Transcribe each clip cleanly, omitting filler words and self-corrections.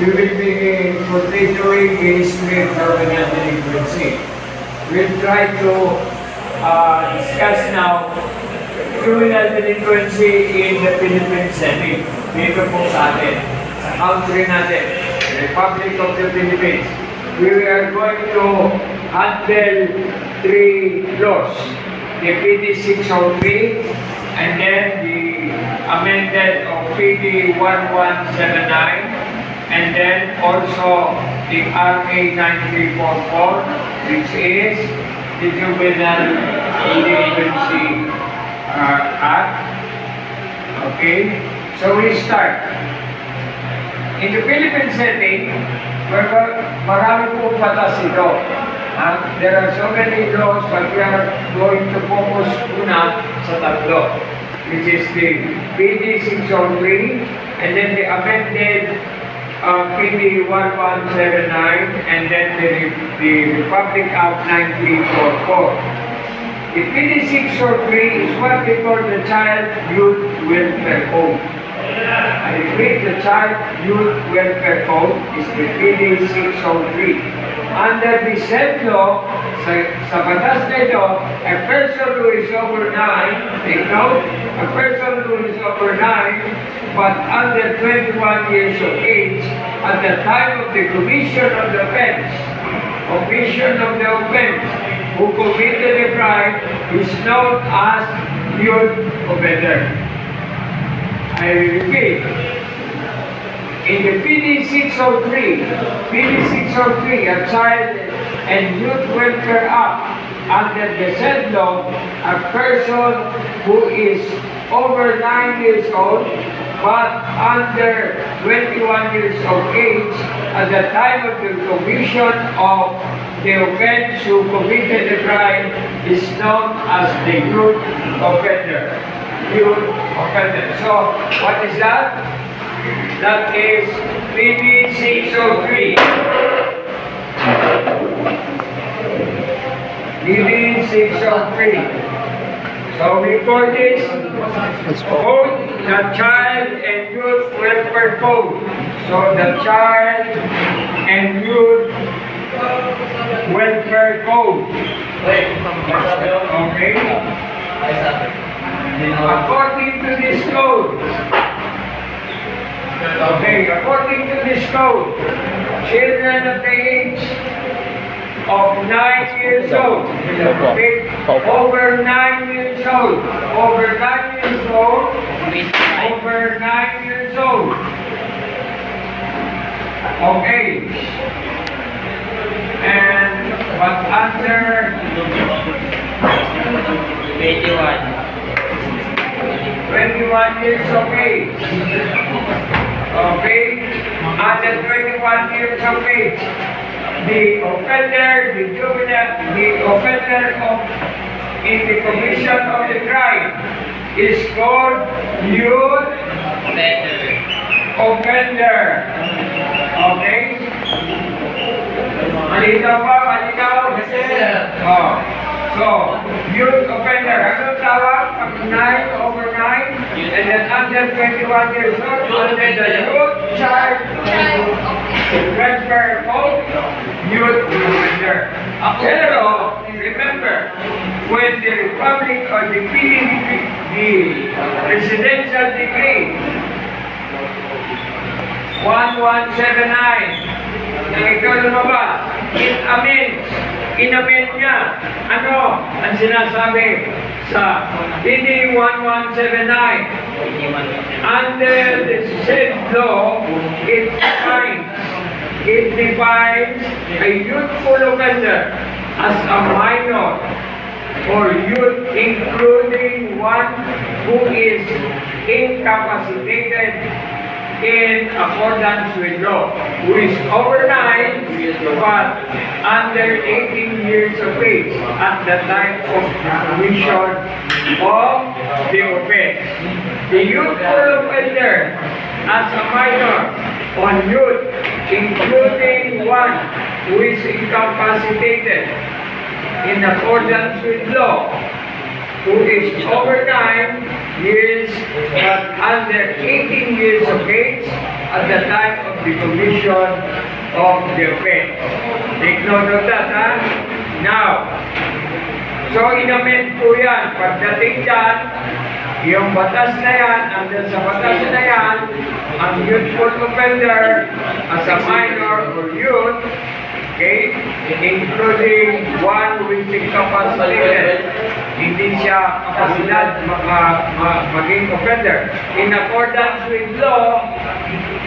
we will be continuing the history of juvenile delinquency. We'll try to discuss now juvenile delinquency in the Philippine Senate. Dito po sa atin, sa country natin, the Republic of the Philippines. We are going to handle three laws. The PD 603, and then the amended of PD 1179, and then also the RA 9344, which is the Juvenile Delinquency Act. Okay, so we start. In the Philippine setting, marami po batas ito. There are so many laws, but we are going to focus muna sa tatlo, which is the PD 603, and then the amended PD 1179, and then the Republic Act 9344. The PD 603 is what we call the Child Youth Welfare Code. I repeat, the Child Youth Welfare Code is the PD 603. Under the said law, sa batas nito, a person who is over 9, take note, a person who is over 9, but under 21 years of age, at the time of the commission of the offense, who committed a crime, is known as youth offender. I repeat, in the PD 603, a Child and Youth Welfare Act, under the said law, a person who is over 9 years old but under 21 years of age at the time of the commission of the offense who committed the crime is known as the youth offender. So, what is that? That is PD 603. PD 603. So we call this code the Child and Youth Welfare Code. So the Child and Youth Welfare Code. Okay? According to this code, children at the age of 9 years old, over 9 years old, okay, and but under 21 years of age, okay, under 21 years of age, the offender in the commission of the crime is called youth offender. Okay? Malinaw ba? Malinaw? Oh. So, youth offender, ano tawag? Pag 9, over 9, and then under 21 years old, under the youth child welfare code, youth offender. Pero, remember, when the Republic or the PDD, the Presidential Decree 1179, na ikaw lumabas, in-amend niya. Ano ang sinasabi sa PD 1179? Under the said law, it defines a youthful offender as a minor or youth, including one who is incapacitated in accordance with law, who is over 9 but under 18 years of age at the time of the commission of the offense. The youthful offender as a minor on youth, including one who is incapacitated in accordance with law, who is over 9 years but under 18 years of age at the time of the commission of the offense. Take note of that, ha? Now, so in-amend po yan. Pagdating dyan, yung batas na yan, andun sa batas na yan, ang youthful offender as a minor or youth, okay, including one with incapacitated, hindi siya kapasidad maging offender. In accordance with law,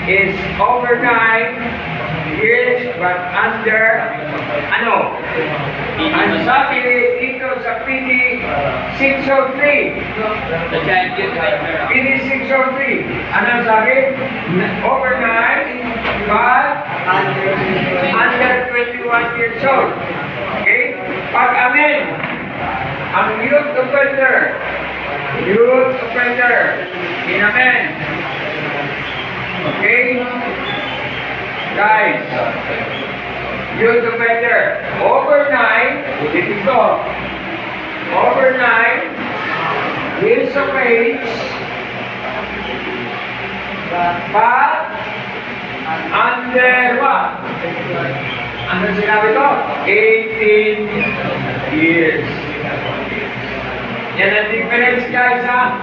is over 9 years but under, ano? Ang sabi dito sa PD 603. PD 603. Ano sabi? Over 9 but under 21 years old. Okay? Pag-amin, ang youth offender, in-amen. Okay? Guys, youth offender, over 9, dito, over 9 years of age, but under what? Ano sinabi ko? 18 years. Yan ang difference, guys, ha?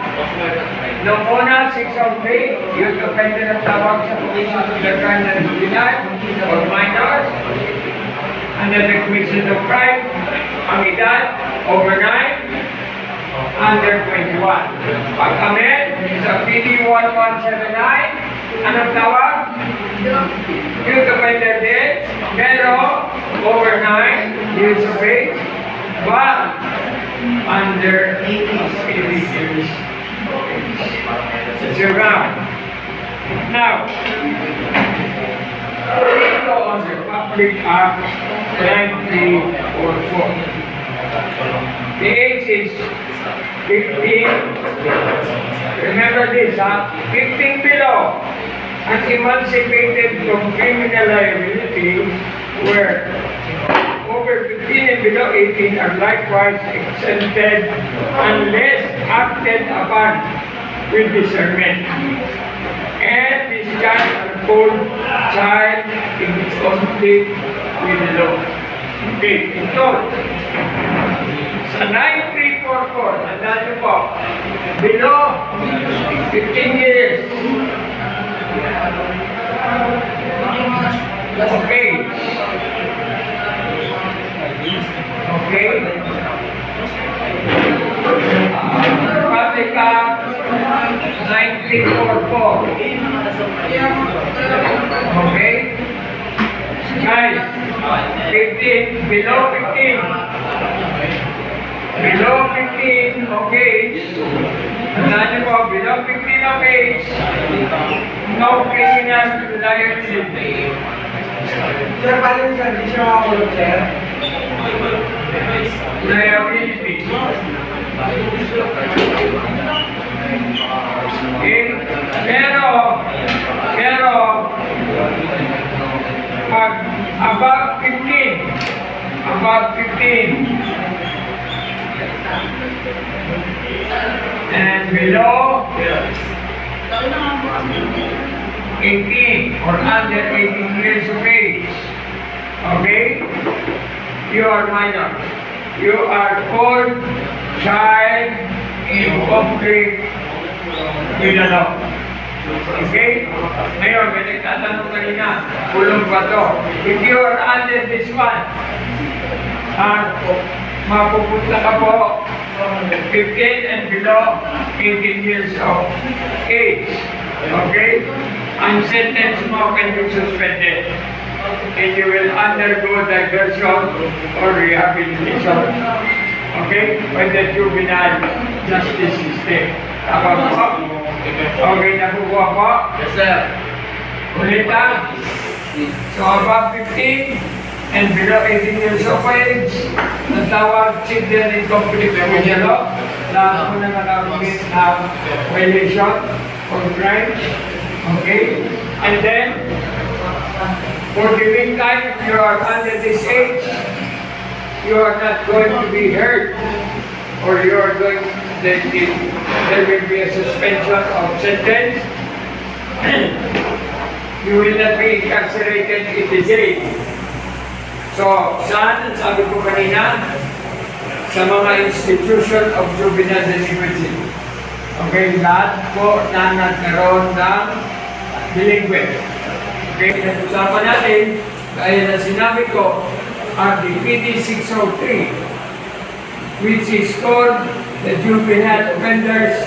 Noong una, 603, youth offender ang tawag sa commission of the crime and juvenile or minors. Under the commission of crime, ang edad, over 9, under 21. Pag-amen, sa PD 1179, anong tawag? Youth offender din, pero over 9 years of age, but under 80 years. It's around. Now, dito on the Public Act 9344. The age is 15. Remember this, ha? 15 below. And emancipated from criminal liability where over 15 and below 18 are likewise exempted unless acted upon with discernment. And discharge a full child in its conflict with the law. Okay, ito. Sa 9344, tandaan niyo po, below 15 years. Okay. Okay. Public Act 9344. Okay. Guys, 15, below 15. Below 15, okay. Tandaan niyo po, below 15 of age, no criminal liability. Sir, paano sir? Hindi siya makakulong, sir? Liability. Okay? Pero, pag above 15, and below 18 or under 18 years of age, okay? You are minor. You are called child in conflict with the law. Okay? Ngayon, may nagtatanong kanina, kulong ba to? If you are under this one, mapupunta ka po 15 and below 18 years of age. Okay? Ang sentence mo can be suspended. And you will undergo diversion or rehabilitation. Okay? By the juvenile justice system. Tama po? Okay na po po? Yes, sir. Ulit ha? So above 15 and below 18 years of age, natawag children in conflict with the law, lahat po na nakakabit ng violation or crime. Okay? And then, for the meantime, if you are under this age, you are not going to be hurt or you are going, there will be a suspension of sentence. You will not be incarcerated in the jail. So, saan? Sabi ko kanina, sa mga institution of juvenile delinquency. Okay, lahat po na nagkaroon ng delinquent. Okay, pinag-usapan natin, gaya na sinabi ko, ang DPD 603, which is called the Juvenile Offenders